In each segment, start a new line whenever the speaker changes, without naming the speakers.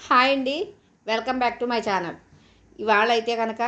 Hi అండి, welcome back to my channel. ఇవాళ అయితే కనుక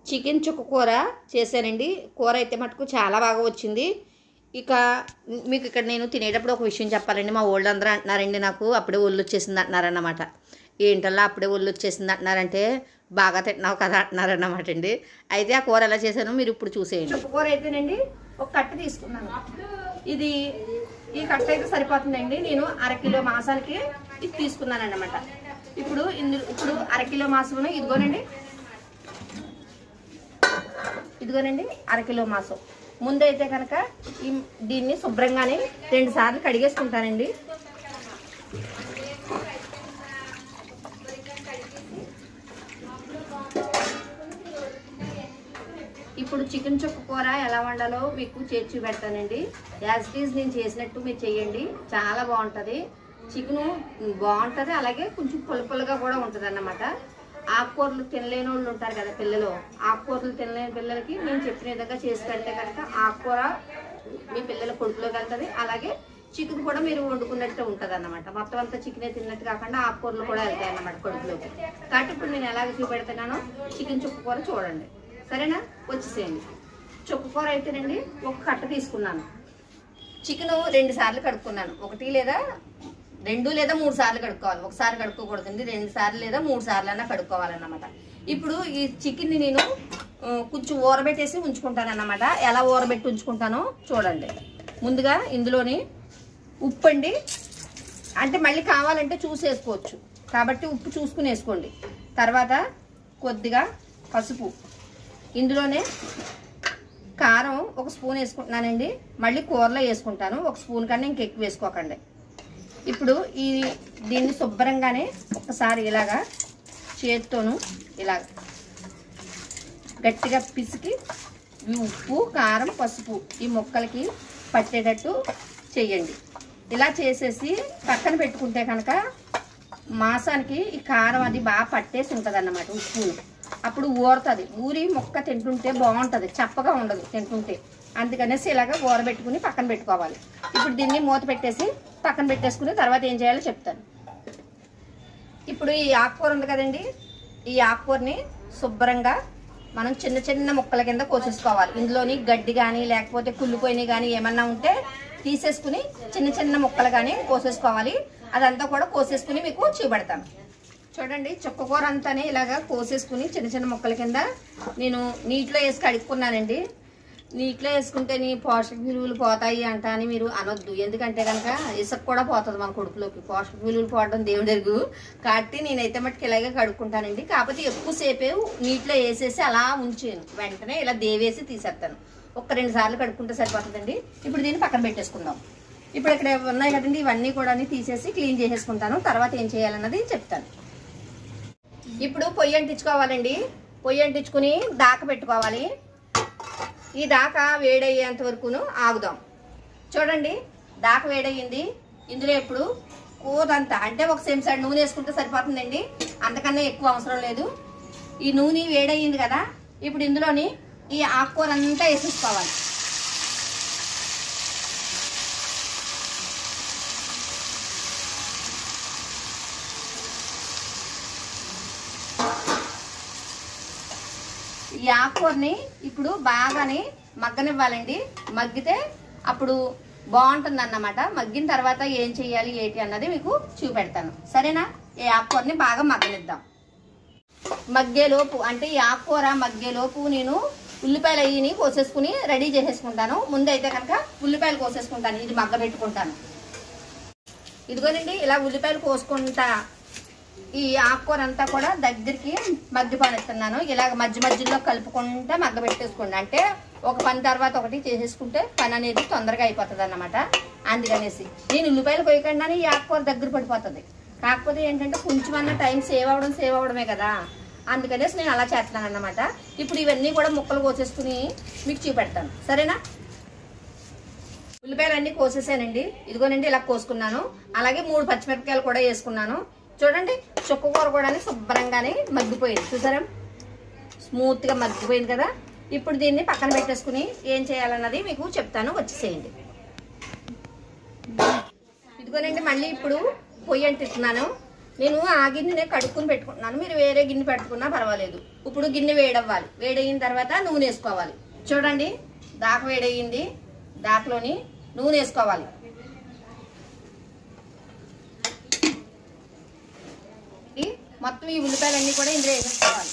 చికెన్ చుక్క కూర చేశానండి. కూర అయితే మటుకు చాలా బాగా వచ్చింది. ఇక మీకు ఇక్కడ నేను తినేటప్పుడు ఒక విషయం చెప్పాలండి. మా వాళ్ళు అందరూ అంటున్నారండి, నాకు అప్పుడే ఒళ్ళు వచ్చేసింది అంటున్నారన్నమాట. ఏంటల్లా అప్పుడే ఒళ్ళు వచ్చేసింది అంటున్నారంటే బాగా తింటున్నావు కదా అంటున్నారన్నమాట అండి. అయితే ఆ కూర ఎలా చేశానో మీరు ఇప్పుడు చూసేయండి. చుక్క కూర అయితేనండి ఒక కట్ట తీసుకున్నాను. ఈ కట్ట అయితే సరిపోతుందండి. నేను అరకిలో మాసానికి ఇది తీసుకున్నాను అన్నమాట. ఇప్పుడు అరకిలో మాసమును ఇదిగోనండి అరకిలో మాసం. ముందైతే కనుక దీన్ని శుభ్రంగానే 2 సార్లు కడిగేసుకుంటానండి. ఇప్పుడు చికెన్ చుక్క కూర ఎలా వండాలో మీకు చేర్చి పెడతానండి. యాజ్ ఇట్ ఈజ్ నేను చేసినట్టు మీరు చేయండి, చాలా బాగుంటుంది. చికెను బాగుంటుంది, అలాగే కొంచెం పులుపులుగా కూడా ఉంటుంది అన్నమాట. ఆకుకూరలు తినలేని వాళ్ళు ఉంటారు కదా పిల్లలు, ఆకుకూరలు తినలేని పిల్లలకి నేను చెప్పిన విధంగా చేసి పెడితే కనుక ఆకుకూర మీ పిల్లల కొడుకులోకి వెళ్తుంది, అలాగే చికెన్ కూడా మీరు వండుకున్నట్టు ఉంటుంది అన్నమాట. మొత్తం అంతా చికెనే తిన్నట్టు కాకుండా ఆకుకూరలు కూడా వెళ్తాయి అన్నమాట కొడుకులోకి. కాబట్టి ఇప్పుడు నేను ఎలాగ చూపెడతానో చికెన్ చుక్క కూర చూడండి, సరేనా? వచ్చేసేయండి. చుక్క కూర అయితేనండి ఒక కట్ట తీసుకున్నాను. చికెను 2 సార్లు కడుక్కున్నాను. 1 లేదా 2 లేదా 3 సార్లు కడుక్కోవాలి. ఒకసారి కడుక్కోకూడదండి, 2 సార్లు లేదా 3 సార్లు అన్నా కడుక్కోవాలన్నమాట. ఇప్పుడు ఈ చికెన్ని నేను కొంచెం ఊరబెట్టేసి ఉంచుకుంటాను అన్నమాట. ఎలా ఊరబెట్టి ఉంచుకుంటానో చూడండి. ముందుగా ఇందులోని ఉప్పు అండి, అంటే మళ్ళీ కావాలంటే చూసి వేసుకోవచ్చు, కాబట్టి ఉప్పు చూసుకుని వేసుకోండి. తర్వాత కొద్దిగా పసుపు, ఇందులోనే కారం 1 స్పూన్ వేసుకుంటున్నానండి. మళ్ళీ కూరలో వేసుకుంటాను, 1 స్పూన్ కన్నా ఇంకెక్కువ వేసుకోకండి. ఇప్పుడు దీన్ని శుభ్రంగానే ఒకసారి ఇలాగా చేత్తోను ఇలాగ గట్టిగా పిసికి ఉప్పు కారం పసుపు ఈ ముక్కలకి పట్టేటట్టు చేయండి. ఇలా చేసేసి పక్కన పెట్టుకుంటే కనుక మాసానికి ఈ కారం అది బాగా పట్టేసి ఉంటుంది అన్నమాట. ఉప్పును అప్పుడు ఊరుతుంది, ఊరి ముక్క తింటుంటే బాగుంటుంది, చప్పగా ఉండదు తింటుంటే. అందుకనేసి ఇలాగ ఊరబెట్టుకుని పక్కన పెట్టుకోవాలి. ఇప్పుడు దీన్ని మూత పెట్టేసి పక్కన పెట్టేసుకుని తర్వాత ఏం చేయాలో చెప్తాను. ఇప్పుడు ఈ ఆకుకూర ఉంది కదండి, ఈ ఆకుకూరని శుభ్రంగా మనం చిన్న చిన్న ముక్కల కింద కోసేసుకోవాలి. ఇందులోని గడ్డి కానీ లేకపోతే కుళ్ళిపోయినవి కానీ ఏమన్నా ఉంటే తీసేసుకుని చిన్న చిన్న ముక్కలు కానీ కోసేసుకోవాలి. అదంతా కూడా కోసేసుకుని మీకు చూపెడతాను. చూడండి, చుక్క కూర అంతానే ఇలాగా కోసేసుకుని చిన్న చిన్న ముక్కల కింద నేను నీటిలో వేసి కడుక్కున్నానండి. నీటిలో వేసుకుంటే నీ పోషక విలువలు పోతాయి అంట అని మీరు అనొద్దు, ఎందుకంటే కనుక ఇసుక కూడా పోతుంది మన కొడుకులోకి. పోషక విలువలు పోవడం దేవుడి ఎరుగు, కాబట్టి నేనైతే మట్టుకు ఇలాగే కడుక్కుంటానండి. కాకపోతే ఎక్కువసేపే నీటిలో వేసేసి అలా ఉంచాను, వెంటనే ఇలా దేవేసి తీసేస్తాను. 1-2 సార్లు కడుక్కుంటే సరిపోతుందండి. ఇప్పుడు దీన్ని పక్కన పెట్టేసుకుందాం. ఇప్పుడు ఇక్కడ ఉన్నాయి కదండి, ఇవన్నీ కూడా తీసేసి క్లీన్ చేసేసుకుంటాను. తర్వాత ఏం చేయాలన్నది చెప్తాను. ఇప్పుడు పొయ్యి అంటించుకోవాలండి. పొయ్యి అంటించుకుని దాక పెట్టుకోవాలి. ఈ దాక వేడయ్యేంత వరకును ఆగుదాం. చూడండి, దాక వేడయ్యింది. ఇందులో ఇప్పుడు కూరంతా అంటే 1 చెంచాడు నూనె వేసుకుంటే సరిపోతుందండి, అంతకన్నా ఎక్కువ అవసరం లేదు. ఈ నూనె వేడయ్యింది కదా, ఇప్పుడు ఇందులోని ఈ ఆకుకూర అంతా వేసేసుకోవాలి. ఈ ఆకుకూరని ఇప్పుడు బాగానే మగ్గనివ్వాలండి. మగ్గితే అప్పుడు బాగుంటుంది అన్నమాట. మగ్గిన తర్వాత ఏం చెయ్యాలి ఏంటి అన్నది మీకు చూపెడతాను, సరేనా? ఈ ఆకుకూరని బాగా మగ్గనిద్దాం. మగ్గేలోపు అంటే ఈ ఆకుకూర మగ్గేలోపు నేను ఉల్లిపాయలు అయ్యి కోసేసుకుని రెడీ చేసేసుకుంటాను. ముందైతే కనుక ఉల్లిపాయలు కోసేసుకుంటాను, ఇది మగ్గ పెట్టుకుంటాను. ఇదిగోనండి, ఇలా ఉల్లిపాయలు కోసుకుంటా ఈ ఆకుకూర అంతా కూడా దగ్గరికి మగ్గిపోనిస్తున్నాను. ఇలాగ మధ్యలో కలుపుకుంటా మగ్గ పెట్టేసుకోండి. అంటే ఒక పని తర్వాత ఒకటి చేసేసుకుంటే పని అనేది తొందరగా అయిపోతుంది అన్నమాట. అందుకనేసి నేను ఉల్లిపాయలు కొయ్యకుండానే ఈ ఆకుకూర దగ్గర పడిపోతుంది. కాకపోతే ఏంటంటే కొంచెమన్నా టైం సేవ్ అవడమే కదా, అందుకనేసి నేను అలా చేస్తున్నాను అన్నమాట. ఇప్పుడు ఇవన్నీ కూడా ముక్కలు కోసేసుకుని మీకు చూపెడతాను, సరేనా? ఉల్లిపాయలు అన్నీ కోసేసానండి. ఇదిగోనండి ఇలా కోసుకున్నాను. అలాగే 3 పచ్చిమిరపకాయలు కూడా వేసుకున్నాను. చూడండి, చుక్క కూర కూడా శుభ్రంగానే మగ్గిపోయింది, చూసారా? స్మూత్గా మగ్గిపోయింది కదా. ఇప్పుడు దీన్ని పక్కన పెట్టేసుకుని ఏం చేయాలన్నది మీకు చెప్తాను, వచ్చేసేయండి. ఇదిగోనండి, మళ్ళీ ఇప్పుడు పొయ్యి అంటిస్తున్నాను. నేను ఆ గిన్నెనే కడుక్కుని పెట్టుకుంటున్నాను, మీరు వేరే గిన్నె పెట్టుకున్నా పర్వాలేదు. ఇప్పుడు గిన్నె వేడవ్వాలి. వేడయిన తర్వాత నూనె వేసుకోవాలి. చూడండి దాక వేడయింది, దాకలోని నూనె వేసుకోవాలి. మొత్తం ఈ ఉల్లిపాయలన్నీ కూడా ఇందులో వేసేసుకోవాలి.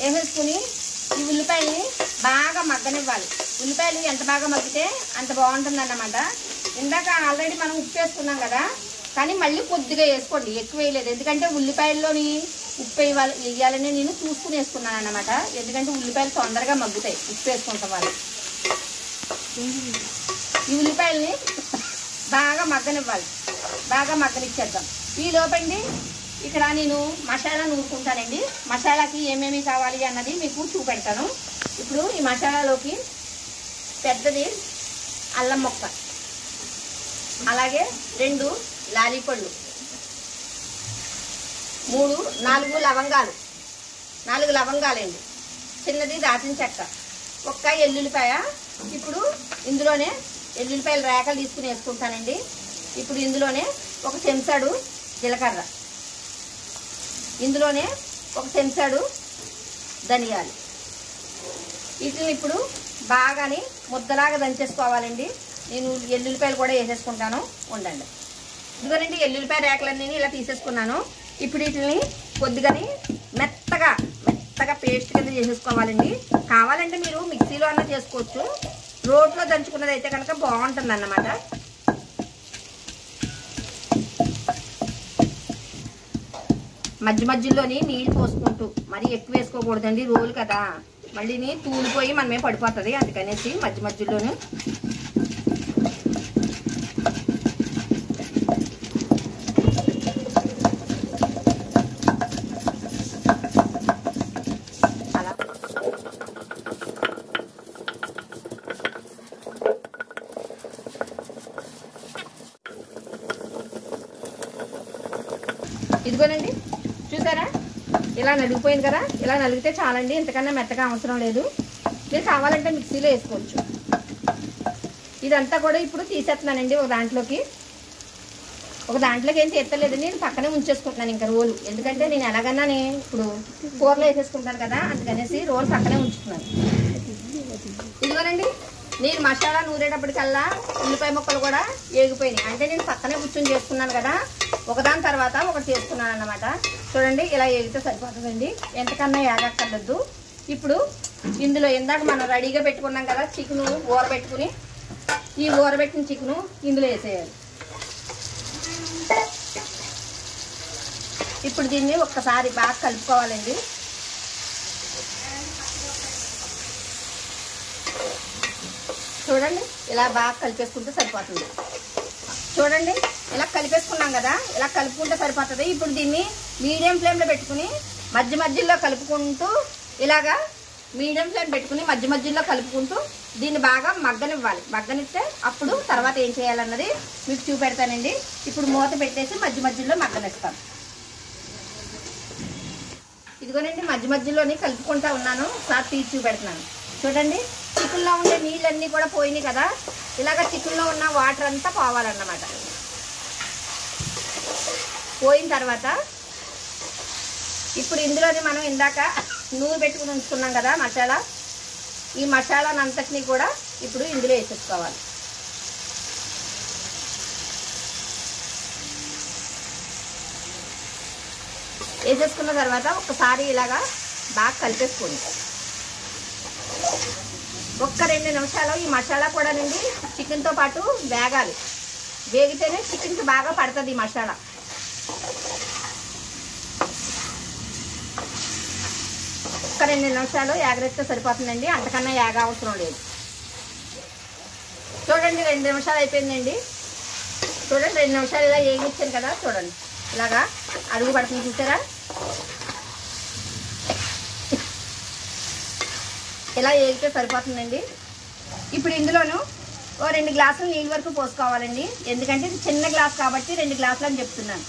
వేసేసుకుని ఈ ఉల్లిపాయల్ని బాగా మగ్గనివ్వాలి. ఉల్లిపాయలు ఎంత బాగా మగ్గితే అంత బాగుంటుంది అన్నమాట. ఇందాక ఆల్రెడీ మనం ఉప్పు వేసుకున్నాం కదా, కానీ మళ్ళీ కొద్దిగా వేసుకోండి, ఎక్కువ వేయలేదు. ఎందుకంటే ఉల్లిపాయల్లోని ఉప్పు వేయాలని నేను చూసుకుని వేసుకున్నాను అన్నమాట. ఎందుకంటే ఉల్లిపాయలు తొందరగా మగ్గుతాయి ఉప్పు వేసుకుంటాం వాళ్ళు. ఈ ఉల్లిపాయల్ని బాగా మగ్గనివ్వాలి, బాగా మగ్గనిచ్చేద్దాం. ఈ లోపండి ఇక్కడ నేను మసాలా నూరుకుంటానండి. మసాలాకి ఏమేమి కావాలి అన్నది మీకు చూపెడతాను. ఇప్పుడు ఈ మసాలాలోకి పెద్దది అల్లం ముక్క, అలాగే 2 లాలిపళ్ళు, 4 లవంగాలు, 4 లవంగాలండి, చిన్నది దాచిన చెక్క, 1 ఎల్లుల్లిపాయ. ఇప్పుడు ఇందులోనే ఎల్లుల్లిపాయల రేకలు తీసుకుని వేసుకుంటానండి. ఇప్పుడు ఇందులోనే 1 చెంచాడు జీలకర్ర, ఇందులోనే 1 చెంచాడు ధనియాలు. వీటిని ఇప్పుడు బాగాని ముద్దలాగా దంచేసుకోవాలండి. నేను ఎల్లుల్లిపాయలు కూడా వేసేసుకుంటాను, ఉండండి. ఇదిగోనండి ఎల్లుల్లిపాయ రేకలన్నీ ఇలా తీసేసుకున్నాను. ఇప్పుడు వీటిని కొద్దిగాని మెత్తగా పేస్ట్ కింద చేసేసుకోవాలండి. కావాలంటే మీరు మిక్సీలో అన్నా చేసుకోవచ్చు, రోట్లో దంచుకున్నది అయితే కనుక బాగుంటుంది అన్నమాట. మధ్యలోని నీళ్ళు పోసుకుంటూ, మరి ఎక్కువ వేసుకోకూడదండి, రోలు కదా, మళ్ళీ తూలిపోయి మనమే పడిపోతుంది. అందుకనేసి మధ్యలోనే అలా ఇదిగోనండి చూసారా, ఇలా నలిగిపోయింది కదా. ఇలా నలిగితే చాలండి, ఇంతకన్నా మెత్తగా అవసరం లేదు. మీరు కావాలంటే మిక్సీలో వేసుకోవచ్చు. ఇదంతా కూడా ఇప్పుడు తీసేస్తున్నానండి ఒక దాంట్లోకి ఏం తీర్చలేదు, నేను పక్కనే ఉంచేసుకుంటున్నాను ఇంకా రోలు. ఎందుకంటే నేను ఎలాగన్నా ఇప్పుడు కూరలో వేసేసుకుంటాను కదా, అందుకనేసి రోలు పక్కనే ఉంచుతున్నాను. ఇదిగోనండి నేను మసాలా నూరేటప్పటికల్లా ఉల్లిపాయ ముక్కలు కూడా ఏగిపోయినాయి. అంటే నేను పక్కనే కూర్చొని చేసుకున్నాను కదా, ఒకదాని తర్వాత ఒకటి చేసుకున్నాను అన్నమాట. చూడండి ఇలా ఏగితే సరిపోతుందండి, ఎంతకన్నా ఏగక్కర్లేదు. ఇప్పుడు ఇందులో ఇందాక మనం రెడీగా పెట్టుకున్నాం కదా చికెను, ఊరబెట్టుకుని, ఈ ఊరబెట్టిన చికెను ఇందులో వేసేయాలి. ఇప్పుడు దీన్ని ఒక్కసారి బాగా కలుపుకోవాలండి. చూడండి ఇలా బాగా కలిపేసుకుంటే సరిపోతుంది. చూడండి ఇలా కలిపేసుకున్నాం కదా, ఇలా కలుపుకుంటే సరిపోతుంది. ఇప్పుడు దీన్ని మీడియం ఫ్లేమ్లో పెట్టుకుని మధ్యలో కలుపుకుంటూ, ఇలాగా మీడియం ఫ్లేమ్ పెట్టుకుని మధ్యలో కలుపుకుంటూ దీన్ని బాగా మగ్గనివ్వాలి. మగ్గనిస్తే అప్పుడు తర్వాత ఏం చేయాలన్నది మీకు చూపెడతానండి. ఇప్పుడు మూత పెట్టేసి మధ్యలో మగ్గనిస్తాను. ఇదిగోనండి మధ్యలోని కలుపుకుంటా ఉన్నాను, ఒకసారి తీసి చూపెడుతున్నాను. చూడండి చికెన్లో ఉండే నీళ్ళన్నీ కూడా పోయినాయి కదా, ఇలాగ చికెన్లో ఉన్న వాటర్ అంతా పోవాలన్నమాట. పోయిన తర్వాత ఇప్పుడు ఇందులోని మనం ఇందాక నూనె పెట్టుకుని ఉంచుకున్నాం కదా మసాలా, ఈ మసాలానంతటినీ కూడా ఇప్పుడు ఇందులో వేసేసుకోవాలి. వేసేసుకున్న తర్వాత ఒకసారి ఇలాగా బాగా కలిపేసుకోండి. 1-2 నిమిషాలు ఈ మసాలా కూడా నుండి చికెన్తో పాటు వేగాలి. వేగితేనే చికెన్కి బాగా పడుతుంది ఈ మసాలా. ఒక 2 నిమిషాలు ఏగరెత్తే సరిపోతుందండి, అంతకన్నా ఏగ అవసరం లేదు. చూడండి 2 నిమిషాలు అయిపోయిందండి. చూడండి 2 నిమిషాలు ఇలా వేగించాను కదా, చూడండి ఇలాగా అడుగు పడుతుంది చూసారా. ఇలా వేగితే సరిపోతుందండి. ఇప్పుడు ఇందులోను 2 గ్లాసులు నీళ్ళ వరకు పోసుకోవాలండి. ఎందుకంటే ఇది చిన్న గ్లాస్ కాబట్టి 2 గ్లాసులు అని చెప్తున్నాను.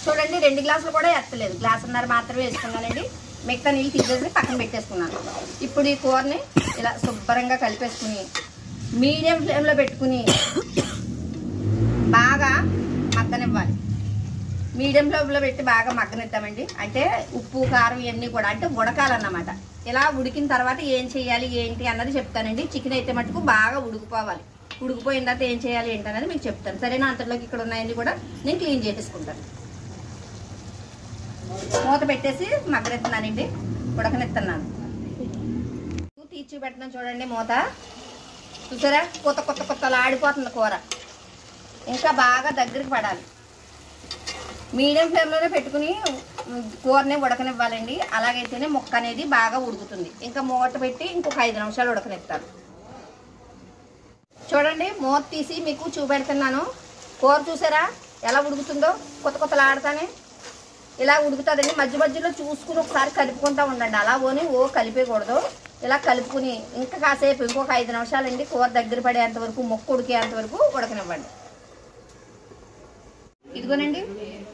చూడండి 2 గ్లాసులు కూడా ఎత్తలేదు, 1.5 గ్లాసున్నర మాత్రమే వేసుకున్నానండి. మిగతా నీళ్ళు తీసేసి పక్కన పెట్టేసుకున్నాను. ఇప్పుడు ఈ కూరని ఇలా శుభ్రంగా కలిపేసుకుని మీడియం ఫ్లేమ్లో పెట్టుకుని బాగా మగ్గనివ్వాలి. మీడియం ఫ్లేమ్లో పెట్టి బాగా మగ్గనిద్దామండి. అంటే ఉప్పు కారం ఇవన్నీ కూడా అంటే ఉడకాలన్నమాట. ఇలా ఉడికిన తర్వాత ఏం చేయాలి ఏంటి అన్నది చెప్తానండి. చికెన్ అయితే మటుకు బాగా ఉడికిపోవాలి. ఉడికిపోయిన తర్వాత ఏం చేయాలి ఏంటి అన్నది మీకు చెప్తాను. సరేనా? అంతలోకి ఇక్కడ ఉన్నాయన్నీ కూడా నేను క్లీన్ చేసేసుకుంటాను. మూత పెట్టేసి మగ్గనెత్తున్నానండి, ఉడకనెత్తున్నాను. తీర్చి పెట్టినా చూడండి మూత. చూసారా? కొత్తలా ఆడిపోతుంది కూర. ఇంకా బాగా దగ్గరికి పడాలి. మీడియం ఫ్లేమ్లోనే పెట్టుకుని కూరని ఉడకనివ్వాలండి. అలాగైతేనే ముక్క అనేది బాగా ఉడుకుతుంది. ఇంకా మూత పెట్టి ఇంకొక 5 నిమిషాలు ఉడకనిస్తాను. చూడండి, మూత తీసి మీకు చూపెడుతున్నాను. కూర చూసారా ఎలా ఉడుకుతుందో? కొత్తలాడతానే ఇలా ఉడుకుతుందండి. మధ్య మధ్యలో చూసుకుని ఒకసారి కలుపుకుంటూ ఉండండి. అలా కలిపేయకూడదు. ఇలా కలుపుకుని ఇంకా కాసేపు ఇంకొక 5 నిమిషాలండి కూర దగ్గర పడేంత వరకు, ముక్క ఉడికేంత వరకు ఉడకనివ్వండి. ఇదిగోనండి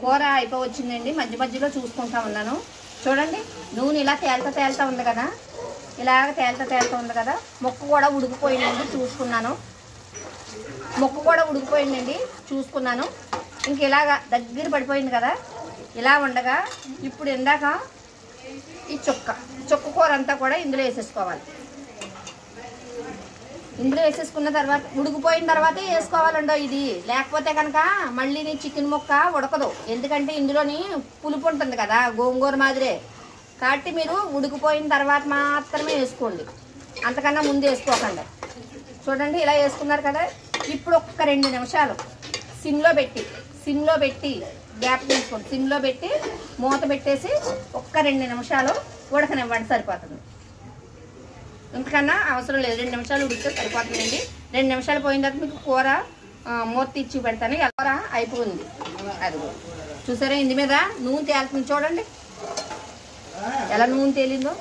కూర అయిపోవచ్చిందండి. మధ్య మధ్యలో చూసుకుంటా ఉన్నాను. చూడండి, నూనె ఇలా తేలుతా ఉంది కదా, ఇలాగ తేలుతా ఉంది కదా. ముక్క కూడా ఉడికిపోయిందండి, చూసుకున్నాను. ముక్క కూడా ఉడికిపోయిందండి, చూసుకున్నాను. ఇంక ఇలాగ దగ్గర పడిపోయింది కదా. ఇలా ఉండగా ఇప్పుడు ఇందాక ఈ చుక్క కూర అంతా కూడా ఇందులో వేసేసుకోవాలి. ఇందులో వేసేసుకున్న తర్వాత ఉడికిపోయిన తర్వాతే వేసుకోవాలండో ఇది. లేకపోతే కనుక మళ్ళీ చికెన్ ముక్క ఉడకదు. ఎందుకంటే ఇందులోని పులుపు ఉంటుంది కదా, గోంగూర మాదిరే. కాబట్టి మీరు ఉడికిపోయిన తర్వాత మాత్రమే వేసుకోండి, అంతకన్నా ముందు వేసుకోకండి. చూడండి, ఇలా వేసుకున్నారు కదా. ఇప్పుడు ఒక్క 2 నిమిషాలు సిమ్లో పెట్టి గ్యాప్ తీసుకోండి. సిమ్లో పెట్టి మూత పెట్టేసి ఒక్క 2 నిమిషాలు ఉడకనివ్వండి, సరిపోతుంది. ఇంతకన్నా అవసరం లేదు. 2 నిమిషాలు ఉడికితే సరిపోతుందండి. 2 నిమిషాలు పోయిన తర్వాత మీకు కూర మూత తీర్చి పెడతాను. కూర అయిపోయింది. అది చూసారా, ఇంది మీద నూనె తేలుతుంది. చూడండి ఎలా నూనె తేలిందో.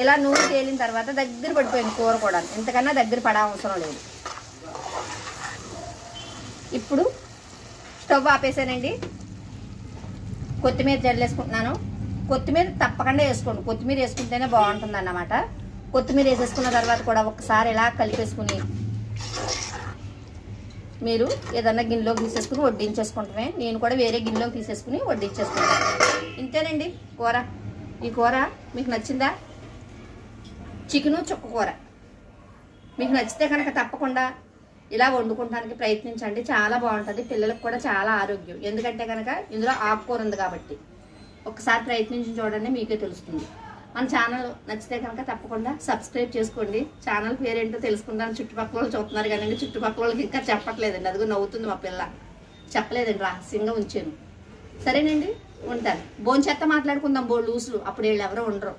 ఇలా నూనె తేలిన తర్వాత దగ్గర పడిపోయింది కూర కూడా. ఇంతకన్నా దగ్గర పడ అవసరం లేదు. ఇప్పుడు స్టవ్ ఆపేసానండి. కొత్తిమీర జల్లేసుకుంటున్నాను. కొత్తిమీర తప్పకుండా వేసుకోండి. కొత్తిమీర వేసుకుంటేనే బాగుంటుంది అన్నమాట. కొత్తిమీర వేసేసుకున్న తర్వాత కూడా ఒకసారి ఇలా కలిపేసుకుని మీరు ఏదన్నా గిన్నెలోకి తీసేసుకుని వడ్డించేసుకుంటామే. నేను కూడా వేరే గిన్నెలోకి తీసేసుకుని వడ్డించేసుకుంటాను. ఇంతేనండి కూర. ఈ కూర మీకు నచ్చిందా? చికెను చుక్క కూర మీకు నచ్చితే కనుక తప్పకుండా ఇలా వండుకోవడానికి ప్రయత్నించండి. చాలా బాగుంటుంది. పిల్లలకు కూడా చాలా ఆరోగ్యం. ఎందుకంటే కనుక ఇందులో ఆకుకూర ఉంది కాబట్టి. ఒకసారి ప్రయత్నించి చూడండి, మీకే తెలుస్తుంది. మన ఛానల్ నచ్చితే కనుక తప్పకుండా సబ్స్క్రైబ్ చేసుకోండి. ఛానల్ పేరేంటో తెలుసుకుంటాను. చుట్టుపక్కల వాళ్ళు చూస్తున్నారు కానీ చుట్టుపక్కల వాళ్ళకి ఇంకా చెప్పట్లేదండి. అదిగో నవ్వుతుంది మా పిల్ల. చెప్పలేదండి, రహస్యంగా ఉంచాను. సరేనండి, ఉంటాను. భోంచేత్త మాట్లాడుకుందాం. లూసులు అప్పుడు వీళ్ళు ఎవరో ఉండరు.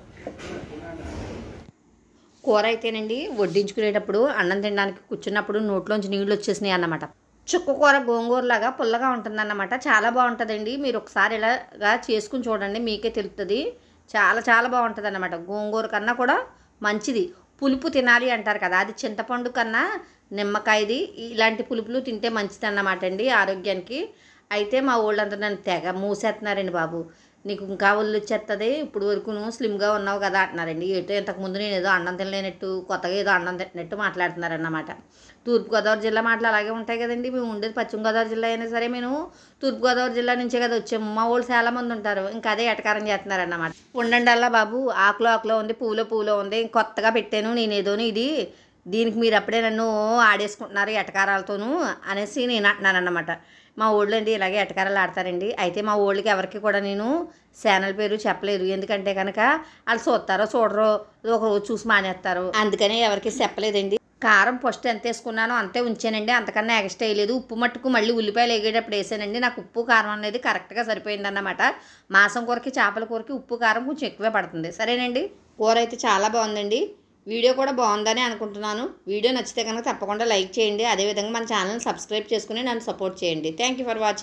కూర అయితేనండి వడ్డించుకునేటప్పుడు అన్నం తినడానికి కూర్చున్నప్పుడు నోట్లోంచి నీళ్ళు వచ్చేసినాయి అన్నమాట. చుక్క కూర గోంగూరలాగా పుల్లగా ఉంటుందన్నమాట. చాలా బాగుంటుందండి. మీరు ఒకసారి ఇలాగా చేసుకుని చూడండి, మీకే తెలుస్తుంది. చాలా బాగుంటుంది అన్నమాట. గోంగూర కన్నా కూడా మంచిది. పులుపు తినాలి అంటారు కదా, అది చింతపండు కన్నా నిమ్మకాయది ఇలాంటి పులుపులు తింటే మంచిది అన్నమాట అండి ఆరోగ్యానికి. అయితే మా వాళ్ళంతా నన్ను తెగ మూసేస్తున్నారండి. బాబు, నీకు ఇంకా ఒళ్ళు వచ్చేస్తుంది, ఇప్పుడు వరకు నువ్వు స్లిమ్గా ఉన్నావు కదా అంటున్నారండి. ఏటో ఇంతకుముందు నేను ఏదో అన్నం తినలేనట్టు, కొత్తగా ఏదో అన్నం తిన్నట్టు మాట్లాడుతున్నారన్నమాట. తూర్పుగోదావరి జిల్లా మాటలు అలాగే ఉంటాయి కదండి. మేము ఉండేది పశ్చిమ గోదావరి జిల్లా అయినా సరే మేము తూర్పుగోదావరి జిల్లా నుంచే కదా వచ్చాము. మా వాళ్ళు చాలా మంది ఉంటారు, ఇంకా అదే ఎటకారం చేస్తున్నారన్నమాట. ఉండండి అలా బాబు, ఆకులో ఉంది, పూలో ఉంది, కొత్తగా పెట్టాను నేను ఏదోని ఇది, దీనికి మీరు అప్పుడే నన్ను ఆడేసుకుంటున్నారు ఎటకారాలతోనూ అనేసి నేను అంటున్నానన్నమాట. మా ఊళ్ళో అండి ఇలాగే ఎటకారాలు ఆడతారండి. అయితే మా ఊళ్ళకి ఎవరికి కూడా నేను ఛానల్ పేరు చెప్పలేదు. ఎందుకంటే కనుక వాళ్ళు చూస్తారో చూడరో, ఒక రోజు చూసి మానేస్తారు. అందుకని ఎవరికి చెప్పలేదండి. కారం ఫస్ట్ ఎంత వేసుకున్నానో అంతే ఉంచానండి, అంతకన్నా ఎక్స్ట్రా వేయలేదు. ఉప్పు మట్టుకు మళ్ళీ ఉల్లిపాయలు వేగేటప్పుడు వేసానండి. నాకు ఉప్పు కారం అనేది కరెక్ట్గా సరిపోయిందన్నమాట. మాంసం కూరకి, చేపల కూరకి ఉప్పు కారం కొంచెం ఎక్కువే పడుతుంది. సరేనండి, కూర అయితే చాలా బాగుందండి. వీడియో కూడా బాగుందని అనుకుంటున్నాను. వీడియో నచ్చితే కనుక తప్పకుండా లైక్ చేయండి. అదేవిధంగా మన ఛానల్ని సబ్స్క్రైబ్ చేసుకుని నన్ను సపోర్ట్ చేయండి. Thank you for watching.